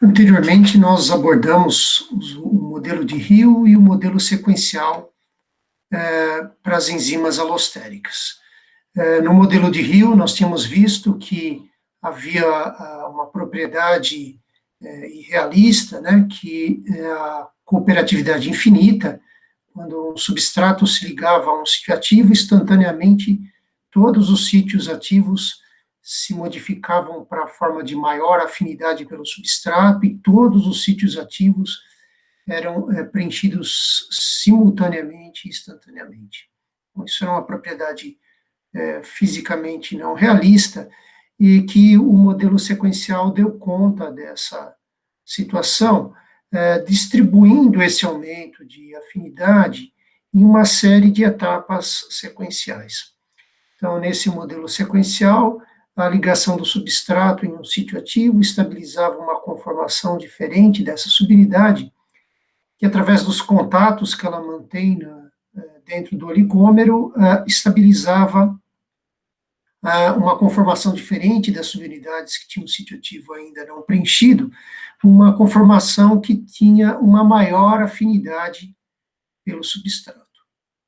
Anteriormente, nós abordamos o modelo de Hill e o modelo sequencial para as enzimas alostéricas. No modelo de Hill, nós tínhamos visto que havia uma propriedade irrealista, né, que é a cooperatividade infinita. Quando um substrato se ligava a um sítio ativo, instantaneamente todos os sítios ativos se modificavam para a forma de maior afinidade pelo substrato e todos os sítios ativos eram preenchidos simultaneamente e instantaneamente. Então, isso é uma propriedade fisicamente não realista e que o modelo sequencial deu conta dessa situação, distribuindo esse aumento de afinidade em uma série de etapas sequenciais. Então, nesse modelo sequencial, a ligação do substrato em um sítio ativo estabilizava uma conformação diferente dessa subunidade, que através dos contatos que ela mantém dentro do oligômero, estabilizava uma conformação diferente das subunidades que tinham um sítio ativo ainda não preenchido, uma conformação que tinha uma maior afinidade pelo substrato.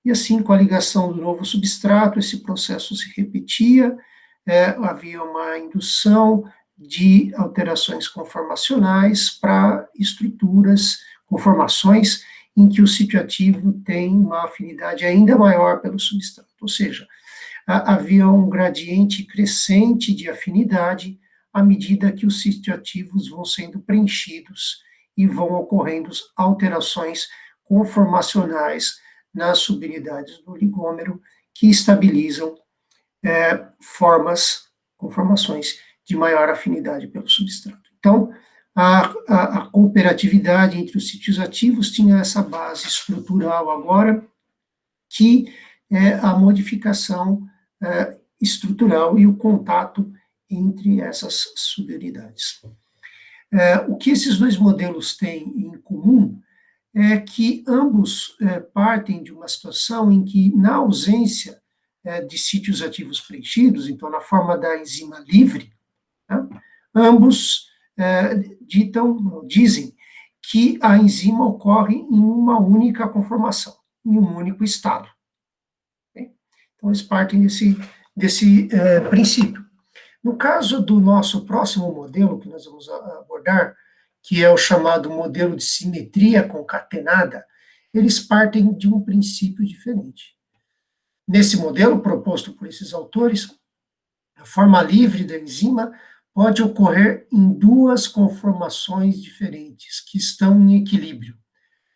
E assim, com a ligação do novo substrato, esse processo se repetia, havia uma indução de alterações conformacionais para estruturas, conformações em que o sítio ativo tem uma afinidade ainda maior pelo substrato, ou seja, havia um gradiente crescente de afinidade à medida que os sítios ativos vão sendo preenchidos e vão ocorrendo alterações conformacionais nas subunidades do oligômero que estabilizam conformações de maior afinidade pelo substrato. Então, a cooperatividade entre os sítios ativos tinha essa base estrutural agora, que é a modificação estrutural e o contato entre essas subunidades. O que esses dois modelos têm em comum é que ambos partem de uma situação em que, na ausência de sítios ativos preenchidos, então na forma da enzima livre, né, ambos dizem que a enzima ocorre em uma única conformação, em um único estado. Okay? Então, eles partem desse princípio. No caso do nosso próximo modelo, que nós vamos abordar, que é o chamado modelo de simetria concatenada, eles partem de um princípio diferente. Nesse modelo proposto por esses autores, a forma livre da enzima pode ocorrer em duas conformações diferentes, que estão em equilíbrio.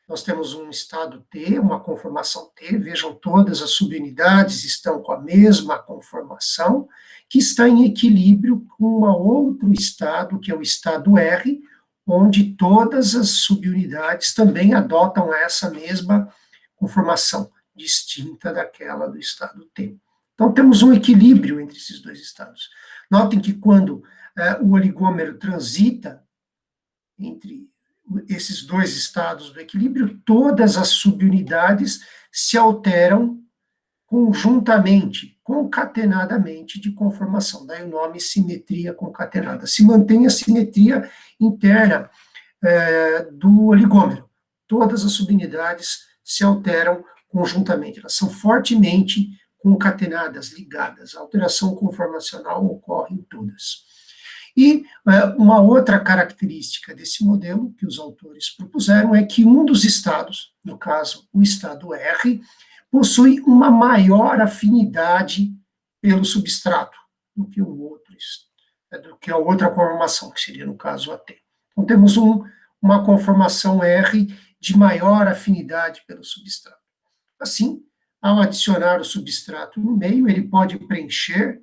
Nós temos um estado T, uma conformação T, vejam, todas as subunidades estão com a mesma conformação, que está em equilíbrio com um outro estado, que é o estado R, onde todas as subunidades também adotam essa mesma conformação, distinta daquela do estado T. Então, temos um equilíbrio entre esses dois estados. Notem que quando o oligômero transita entre esses dois estados do equilíbrio, todas as subunidades se alteram conjuntamente, concatenadamente de conformação. Daí o nome simetria concatenada. Se mantém a simetria interna do oligômero. Todas as subunidades se alteram conjuntamente. Elas são fortemente concatenadas, ligadas. A alteração conformacional ocorre em todas. E uma outra característica desse modelo que os autores propuseram é que um dos estados, no caso o estado R, possui uma maior afinidade pelo substrato do que o outro, do que a outra conformação, que seria no caso a T. Então temos uma conformação R de maior afinidade pelo substrato. Assim, ao adicionar o substrato no meio, ele pode preencher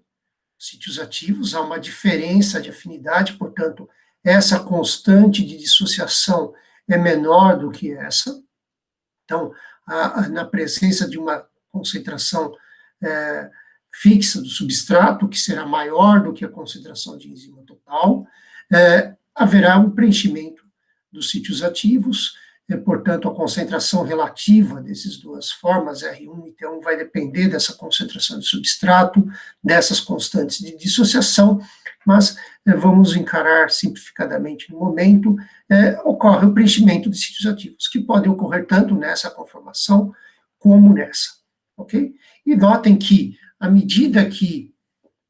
sítios ativos, há uma diferença de afinidade, portanto, essa constante de dissociação é menor do que essa. Então, na presença de uma concentração fixa do substrato, que será maior do que a concentração de enzima total, haverá um preenchimento dos sítios ativos, portanto, a concentração relativa dessas duas formas, R1 e T1, vai depender dessa concentração de substrato, dessas constantes de dissociação, mas vamos encarar simplificadamente no momento, ocorre o preenchimento de sítios ativos, que podem ocorrer tanto nessa conformação como nessa, ok? E notem que, à medida que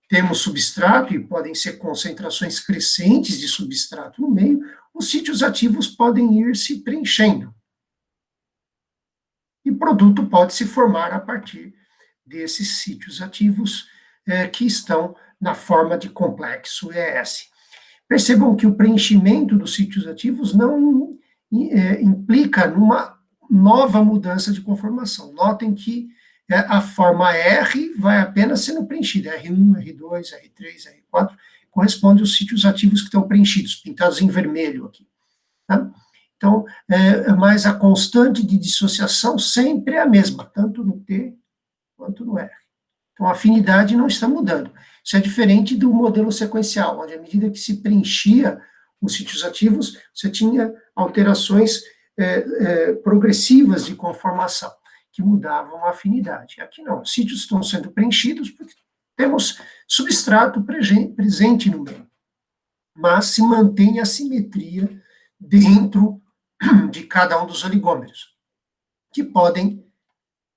temos substrato, e podem ser concentrações crescentes de substrato no meio, os sítios ativos podem ir se preenchendo. E produto pode se formar a partir desses sítios ativos que estão na forma de complexo ES. Percebam que o preenchimento dos sítios ativos não implica numa nova mudança de conformação. Notem que a forma R vai apenas sendo preenchida, R1, R2, R3, R4, corresponde aos sítios ativos que estão preenchidos, pintados em vermelho aqui. Tá? Então, mas a constante de dissociação sempre é a mesma, tanto no T quanto no R. Então, a afinidade não está mudando. Isso é diferente do modelo sequencial, onde, à medida que se preenchia os sítios ativos, você tinha alterações progressivas de conformação, que mudavam a afinidade. Aqui não, os sítios estão sendo preenchidos porque temos substrato presente no meio, mas se mantém a simetria dentro de cada um dos oligômeros, que podem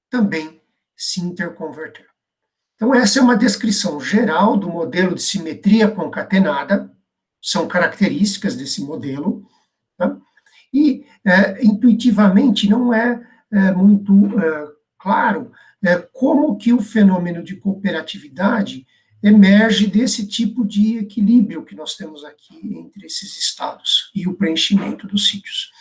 também se interconverter. Então, essa é uma descrição geral do modelo de simetria concatenada, são características desse modelo, tá? E, intuitivamente, não é muito claro como que o fenômeno de cooperatividade emerge desse tipo de equilíbrio que nós temos aqui entre esses estados e o preenchimento dos sítios.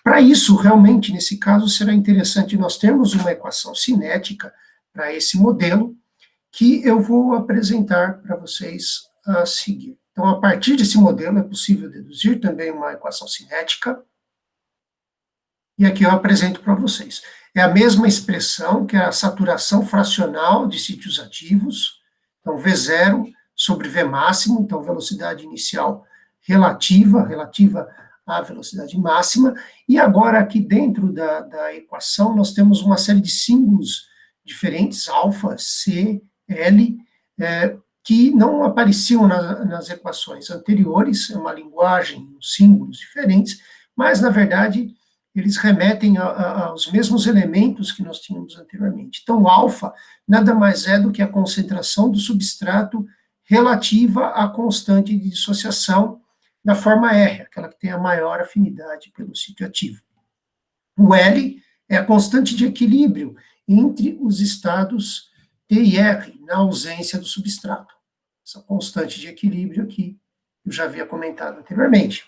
Para isso, realmente, nesse caso, será interessante nós termos uma equação cinética para esse modelo, que eu vou apresentar para vocês a seguir. Então, a partir desse modelo, é possível deduzir também uma equação cinética, e aqui eu apresento para vocês. É a mesma expressão que é a saturação fracional de sítios ativos, então V0 sobre V máximo, então velocidade inicial relativa à velocidade máxima, e agora aqui dentro da equação nós temos uma série de símbolos diferentes, alfa, C, L, que não apareciam nas equações anteriores, é uma linguagem, símbolos diferentes, mas, na verdade, eles remetem aos mesmos elementos que nós tínhamos anteriormente. Então, alfa nada mais é do que a concentração do substrato relativa à constante de dissociação da forma R, aquela que tem a maior afinidade pelo sítio ativo. O L é a constante de equilíbrio entre os estados T e R, na ausência do substrato. Essa constante de equilíbrio aqui, eu já havia comentado anteriormente.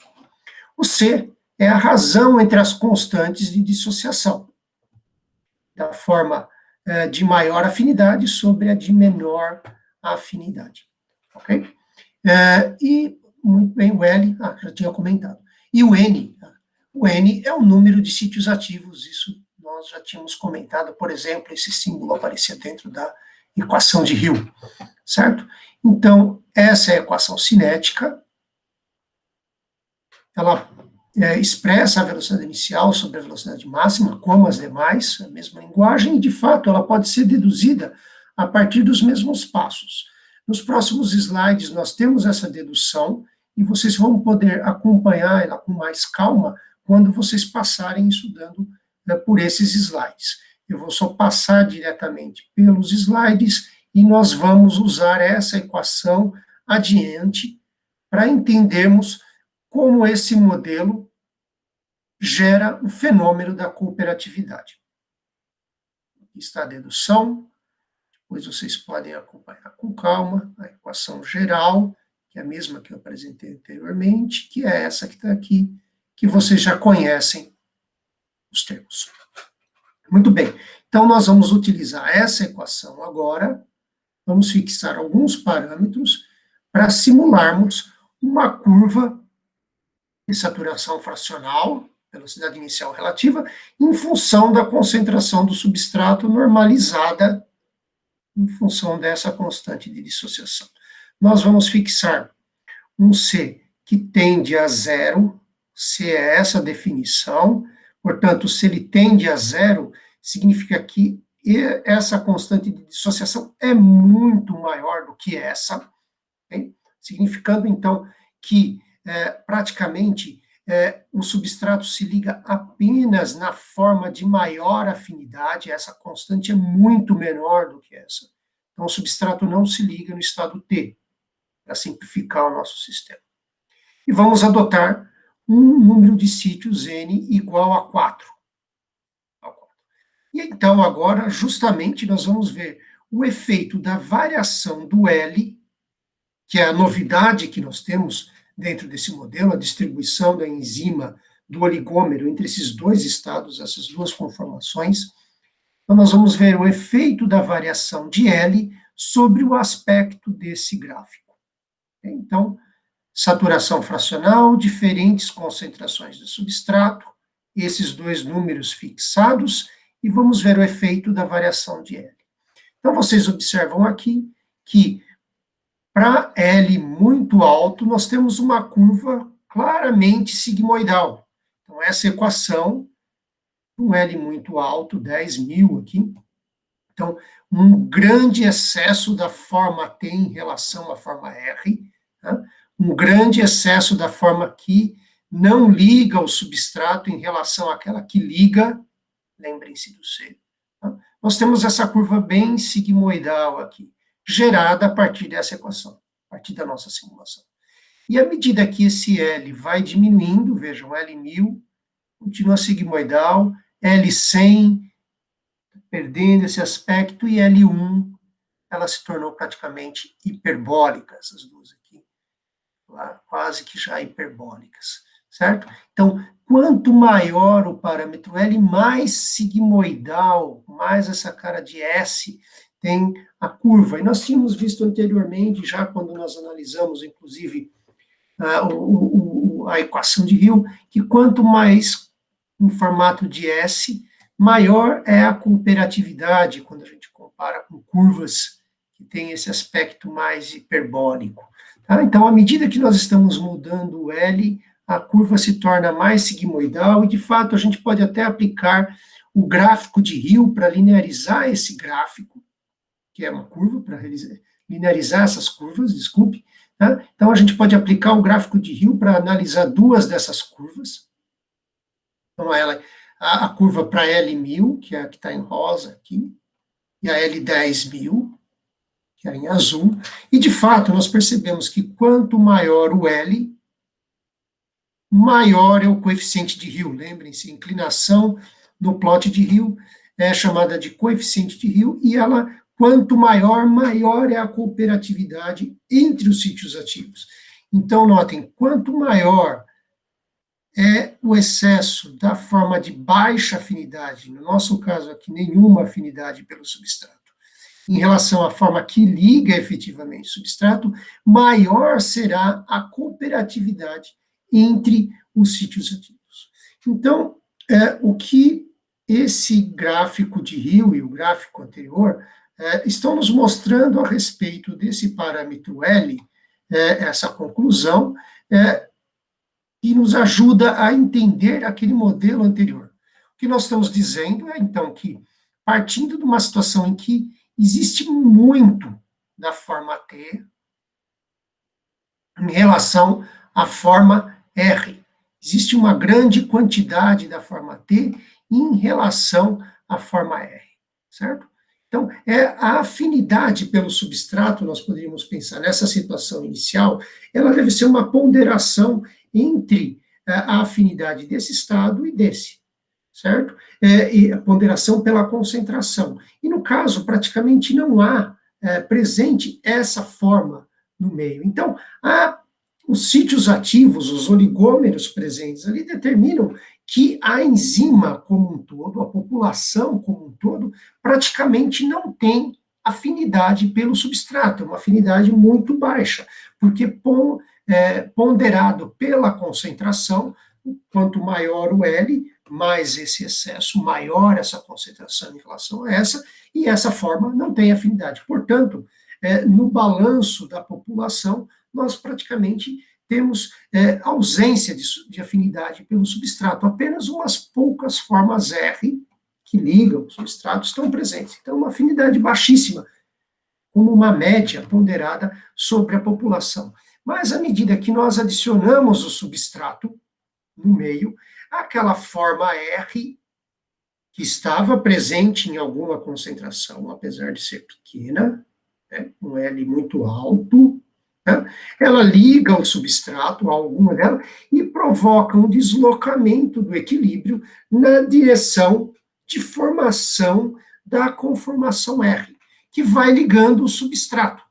O C é a razão entre as constantes de dissociação, da forma de maior afinidade sobre a de menor afinidade. Ok? E, muito bem, o L, já tinha comentado. E o N é o número de sítios ativos, isso nós já tínhamos comentado, por exemplo, esse símbolo aparecia dentro da equação de Hill, certo? Então, essa é a equação cinética, ela expressa a velocidade inicial sobre a velocidade máxima, como as demais, a mesma linguagem, e, de fato, ela pode ser deduzida a partir dos mesmos passos. Nos próximos slides, nós temos essa dedução, e vocês vão poder acompanhar ela com mais calma quando vocês passarem estudando por esses slides. Eu vou só passar diretamente pelos slides e nós vamos usar essa equação adiante para entendermos como esse modelo gera o fenômeno da cooperatividade. Aqui está a dedução, depois vocês podem acompanhar com calma a equação geral, que é a mesma que eu apresentei anteriormente, que é essa que está aqui, que vocês já conhecem os termos. Muito bem, então nós vamos utilizar essa equação agora, vamos fixar alguns parâmetros para simularmos uma curva de saturação fracional, velocidade inicial relativa, em função da concentração do substrato normalizada em função dessa constante de dissociação. Nós vamos fixar um C que tende a zero, se é essa a definição, portanto, se ele tende a zero, significa que essa constante de dissociação é muito maior do que essa, okay? significando, então, que praticamente o substrato se liga apenas na forma de maior afinidade, essa constante é muito menor do que essa. Então, o substrato não se liga no estado T, para simplificar o nosso sistema. E vamos adotar um número de sítios N igual a 4. E então, agora, justamente, nós vamos ver o efeito da variação do L, que é a novidade que nós temos dentro desse modelo, a distribuição da enzima do oligômero entre esses dois estados, essas duas conformações. Então, nós vamos ver o efeito da variação de L sobre o aspecto desse gráfico. Então, saturação fracional, diferentes concentrações do substrato, esses dois números fixados, e vamos ver o efeito da variação de L. Então, vocês observam aqui que, para L muito alto, nós temos uma curva claramente sigmoidal. Então, essa equação, um L muito alto, 10.000 aqui, então, um grande excesso da forma T em relação à forma R, tá? Um grande excesso da forma que não liga o substrato em relação àquela que liga, lembrem-se do C. Tá? Nós temos essa curva bem sigmoidal aqui, gerada a partir dessa equação, a partir da nossa simulação. E à medida que esse L vai diminuindo, vejam, L1000 continua sigmoidal, L100 perdendo esse aspecto, e L1 ela se tornou praticamente hiperbólica, essas duas aqui, quase que já hiperbólicas, certo? Então, quanto maior o parâmetro L, mais sigmoidal, mais essa cara de S tem a curva. E nós tínhamos visto anteriormente, já quando nós analisamos, inclusive, a equação de Hill, que quanto mais em formato de S, maior é a cooperatividade, quando a gente compara com curvas que têm esse aspecto mais hiperbólico. Tá? Então, à medida que nós estamos mudando o L, a curva se torna mais sigmoidal, e, de fato, a gente pode até aplicar o gráfico de Hill para linearizar esse gráfico, que é uma curva, para linearizar essas curvas, desculpe. Tá? Então, a gente pode aplicar o gráfico de Hill para analisar duas dessas curvas. Então, a curva para L1000, que é a que está em rosa aqui, e a L10000, que é em azul, e de fato nós percebemos que quanto maior o L, maior é o coeficiente de Hill. Lembrem-se, inclinação no plot de Hill é chamada de coeficiente de Hill, e ela, quanto maior, maior é a cooperatividade entre os sítios ativos. Então, notem, quanto maior é o excesso da forma de baixa afinidade, no nosso caso aqui, nenhuma afinidade pelo substrato, em relação à forma que liga efetivamente o substrato, maior será a cooperatividade entre os sítios ativos. Então, o que esse gráfico de Hill e o gráfico anterior estão nos mostrando a respeito desse parâmetro L, essa conclusão, que nos ajuda a entender aquele modelo anterior. O que nós estamos dizendo é, então, que, partindo de uma situação em que existe muito da forma T em relação à forma R, existe uma grande quantidade da forma T em relação à forma R, certo? Então, a afinidade pelo substrato, nós poderíamos pensar nessa situação inicial, ela deve ser uma ponderação entre a afinidade desse estado e desse, certo? E a ponderação pela concentração. E, no caso, praticamente não há presente essa forma no meio. Então, os sítios ativos, os oligômeros presentes ali, determinam que a enzima como um todo, a população como um todo, praticamente não tem afinidade pelo substrato, é uma afinidade muito baixa, porque ponderado pela concentração, quanto maior o L, mais esse excesso, maior essa concentração em relação a essa, e essa forma não tem afinidade. Portanto, no balanço da população, nós praticamente temos ausência de afinidade pelo substrato, apenas umas poucas formas R que ligam o substrato estão presentes. Então, uma afinidade baixíssima, como uma média ponderada sobre a população. Mas à medida que nós adicionamos o substrato no meio, aquela forma R, que estava presente em alguma concentração, apesar de ser pequena, né, um L muito alto, né, ela liga o substrato a alguma dela e provoca um deslocamento do equilíbrio na direção de formação da conformação R, que vai ligando o substrato.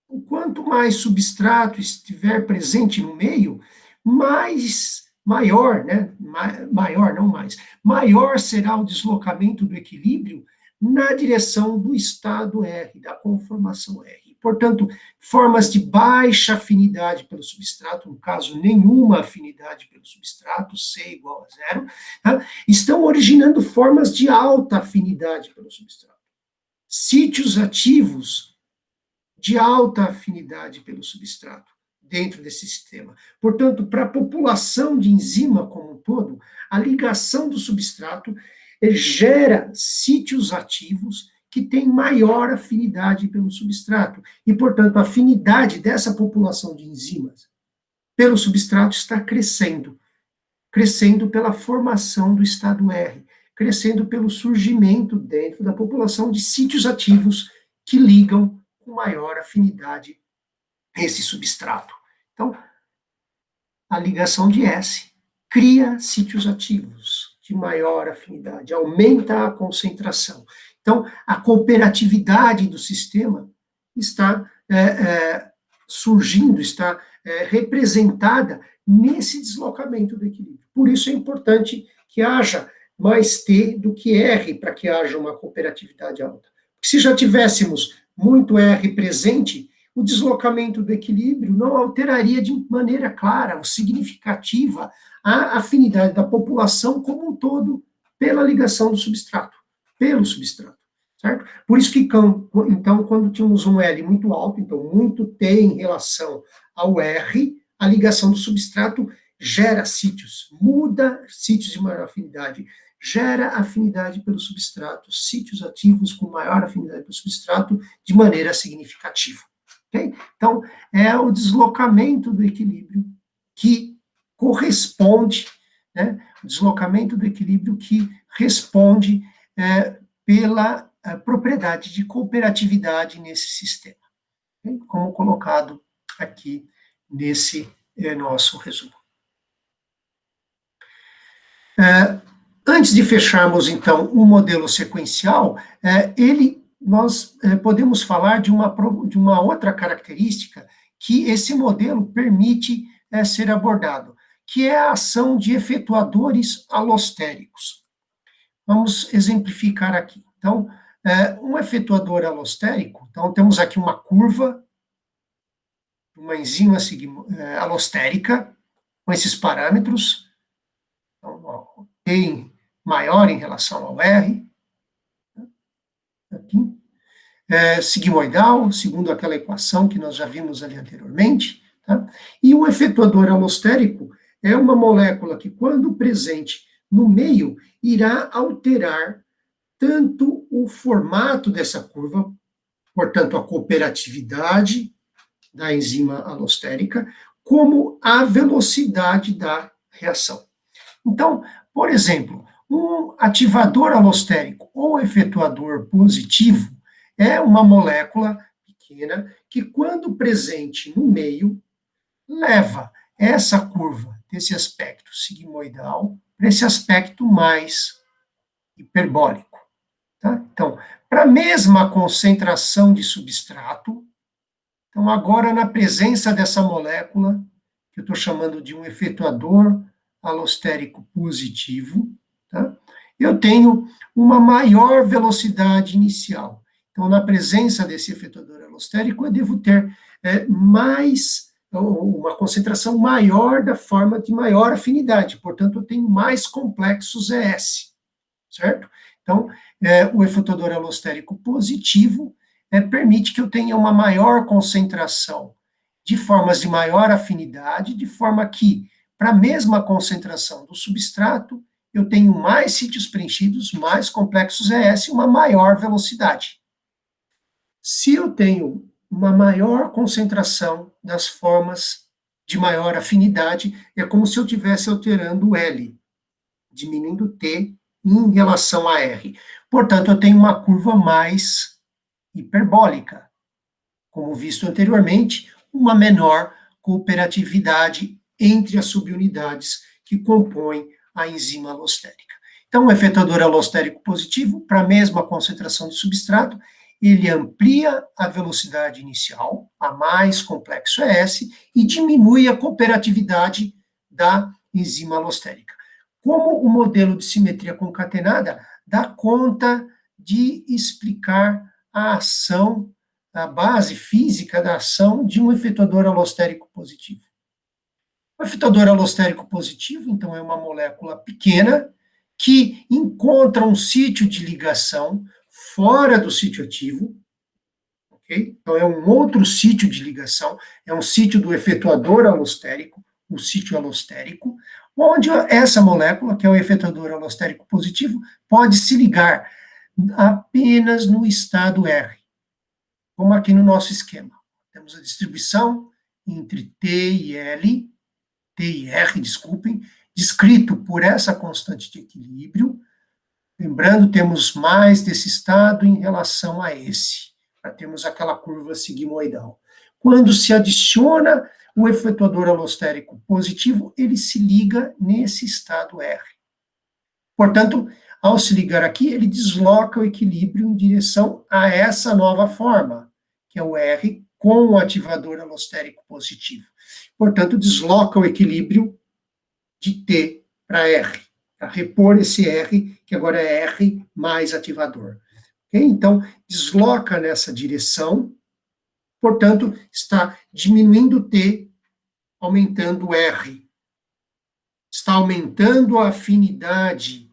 O quanto mais substrato estiver presente no meio, maior, né? Maior, não mais, maior será o deslocamento do equilíbrio na direção do estado R, da conformação R. Portanto, formas de baixa afinidade pelo substrato, no caso, nenhuma afinidade pelo substrato, C igual a zero, tá? Estão originando formas de alta afinidade pelo substrato. Sítios ativos de alta afinidade pelo substrato dentro desse sistema. Portanto, para a população de enzima como um todo, a ligação do substrato gera sítios ativos que têm maior afinidade pelo substrato. E, portanto, a afinidade dessa população de enzimas pelo substrato está crescendo. Crescendo pela formação do estado R, crescendo pelo surgimento dentro da população de sítios ativos que ligam com maior afinidade esse substrato. Então, a ligação de S cria sítios ativos de maior afinidade, aumenta a concentração. Então, a cooperatividade do sistema está surgindo, está representada nesse deslocamento do equilíbrio. Por isso é importante que haja mais T do que R para que haja uma cooperatividade alta. Porque se já tivéssemos muito R presente, o deslocamento do equilíbrio não alteraria de maneira clara ou significativa a afinidade da população como um todo pela ligação do substrato, pelo substrato, certo? Por isso que, então, quando tínhamos um L muito alto, então muito T em relação ao R, a ligação do substrato gera sítios, muda sítios de maior afinidade, gera afinidade pelo substrato, sítios ativos com maior afinidade pelo substrato de maneira significativa. Okay? Então, é o deslocamento do equilíbrio que corresponde, né, o deslocamento do equilíbrio que responde pela propriedade de cooperatividade nesse sistema, okay? Como colocado aqui nesse nosso resumo. Antes de fecharmos, então, o modelo sequencial, nós podemos falar de uma outra característica que esse modelo permite ser abordado, que é a ação de efetuadores alostéricos. Vamos exemplificar aqui. Então, um efetuador alostérico, então temos aqui uma curva, uma enzima alostérica, com esses parâmetros, então, T maior em relação ao R, aqui, sigmoidal, segundo aquela equação que nós já vimos ali anteriormente, tá? E o efetuador alostérico é uma molécula que, quando presente no meio, irá alterar tanto o formato dessa curva, portanto, a cooperatividade da enzima alostérica, como a velocidade da reação. Então, por exemplo, um ativador alostérico ou efetuador positivo é uma molécula pequena que, quando presente no meio, leva essa curva desse aspecto sigmoidal para esse aspecto mais hiperbólico. Tá? Então, para a mesma concentração de substrato, então agora na presença dessa molécula, que eu estou chamando de um efetuador alostérico positivo, tá? Eu tenho uma maior velocidade inicial. Então, na presença desse efetuador alostérico, eu devo ter uma concentração maior da forma de maior afinidade, portanto, eu tenho mais complexos ES, certo? Então, o efetuador alostérico positivo permite que eu tenha uma maior concentração de formas de maior afinidade, de forma que, para a mesma concentração do substrato, eu tenho mais sítios preenchidos, mais complexos ES e uma maior velocidade. Se eu tenho uma maior concentração das formas de maior afinidade. É como se eu estivesse alterando o L, diminuindo T em relação a R. Portanto, eu tenho uma curva mais hiperbólica. Como visto anteriormente, uma menor cooperatividade entre as subunidades que compõem a enzima alostérica. Então, o efetuador alostérico positivo, para a mesma concentração de substrato, ele amplia a velocidade inicial, a mais complexo é S, e diminui a cooperatividade da enzima alostérica. Como o modelo de simetria concatenada dá conta de explicar a ação, a base física da ação de um efetuador alostérico positivo. O efetuador alostérico positivo, então, é uma molécula pequena que encontra um sítio de ligação fora do sítio ativo, ok? Então, é um outro sítio de ligação, é um sítio do efetuador alostérico, o sítio alostérico, onde essa molécula, que é o efetuador alostérico positivo, pode se ligar apenas no estado R, como aqui no nosso esquema. Temos a distribuição entre T e L, T e R, desculpem, descrito por essa constante de equilíbrio. Lembrando, temos mais desse estado em relação a esse, para termos aquela curva sigmoidal. Quando se adiciona o efetuador alostérico positivo, ele se liga nesse estado R. Portanto, ao se ligar aqui, ele desloca o equilíbrio em direção a essa nova forma, que é o R com o ativador alostérico positivo. Portanto, desloca o equilíbrio de T para R, para repor esse R, que agora é R mais ativador. Okay? Então, desloca nessa direção, portanto, está diminuindo T, aumentando R. Está aumentando a afinidade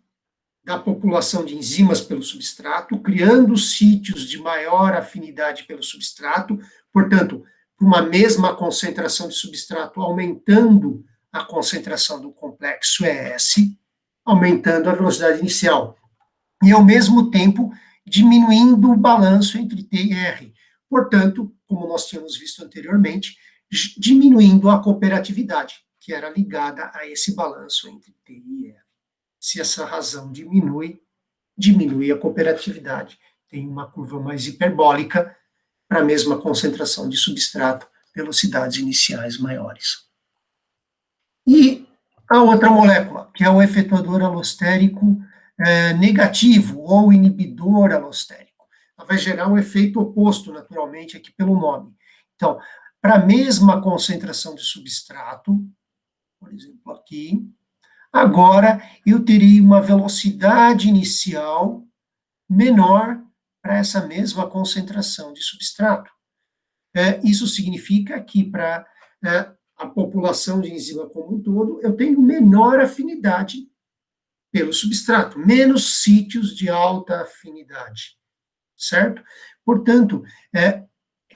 da população de enzimas pelo substrato, criando sítios de maior afinidade pelo substrato, portanto, uma mesma concentração de substrato, aumentando a concentração do complexo ES, aumentando a velocidade inicial, e ao mesmo tempo diminuindo o balanço entre T e R. Portanto, como nós tínhamos visto anteriormente, diminuindo a cooperatividade, que era ligada a esse balanço entre T e R. Se essa razão diminui a cooperatividade. Tem uma curva mais hiperbólica para a mesma concentração de substrato, velocidades iniciais maiores. E a outra molécula, que é o efetuador alostérico negativo, ou inibidor alostérico. Ela vai gerar um efeito oposto, naturalmente, aqui pelo nome. Então, para a mesma concentração de substrato, por exemplo, aqui, agora eu teria uma velocidade inicial menor para essa mesma concentração de substrato. Isso significa que para a população de enzima como um todo, eu tenho menor afinidade pelo substrato, menos sítios de alta afinidade, certo? Portanto,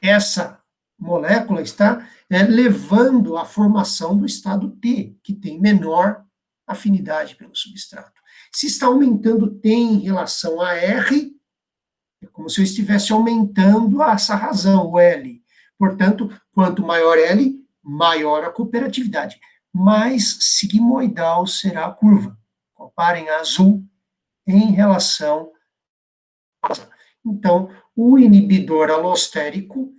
essa molécula está levando à formação do estado T, que tem menor afinidade pelo substrato. Se está aumentando T em relação a R, é como se eu estivesse aumentando essa razão, o L. Portanto, quanto maior L, maior a cooperatividade, mais sigmoidal será a curva. Comparem a azul em relação a rosa. Então, o inibidor alostérico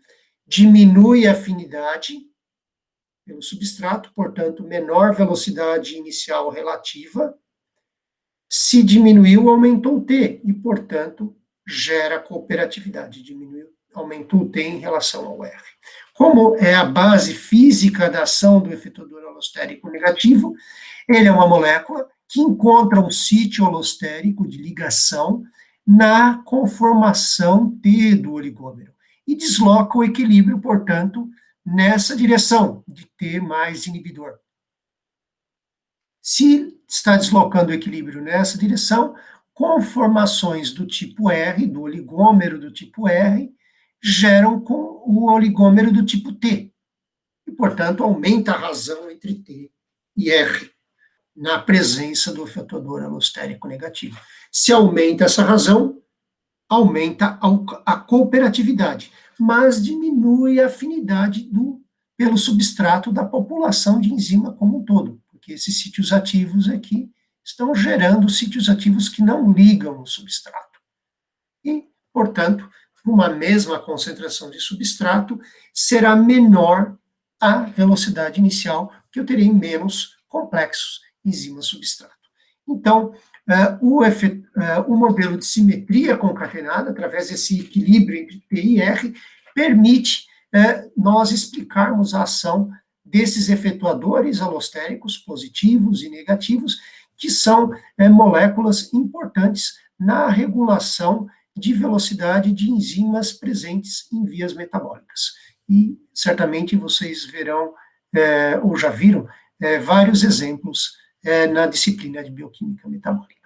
diminui a afinidade pelo substrato, portanto, menor velocidade inicial relativa. Se diminuiu, aumentou o T, e, portanto, gera cooperatividade, diminuiu, aumentou o T em relação ao R. Como é a base física da ação do efetuador alostérico negativo, ele é uma molécula que encontra um sítio alostérico de ligação na conformação T do oligômero e desloca o equilíbrio, portanto, nessa direção de T mais inibidor. Se está deslocando o equilíbrio nessa direção, conformações do tipo R, do oligômero do tipo R, geram com o oligômero do tipo T. E, portanto, aumenta a razão entre T e R, na presença do efetuador alostérico negativo. Se aumenta essa razão, aumenta a cooperatividade, mas diminui a afinidade pelo substrato da população de enzima como um todo, porque esses sítios ativos aqui estão gerando sítios ativos que não ligam no substrato. E, portanto, uma mesma concentração de substrato será menor a velocidade inicial, que eu terei menos complexos enzima-substrato. Então, o modelo de simetria concatenada, através desse equilíbrio entre P e R, permite nós explicarmos a ação desses efetuadores alostéricos positivos e negativos, que são moléculas importantes na regulação de velocidade de enzimas presentes em vias metabólicas. E certamente vocês verão, ou já viram, vários exemplos na disciplina de bioquímica metabólica.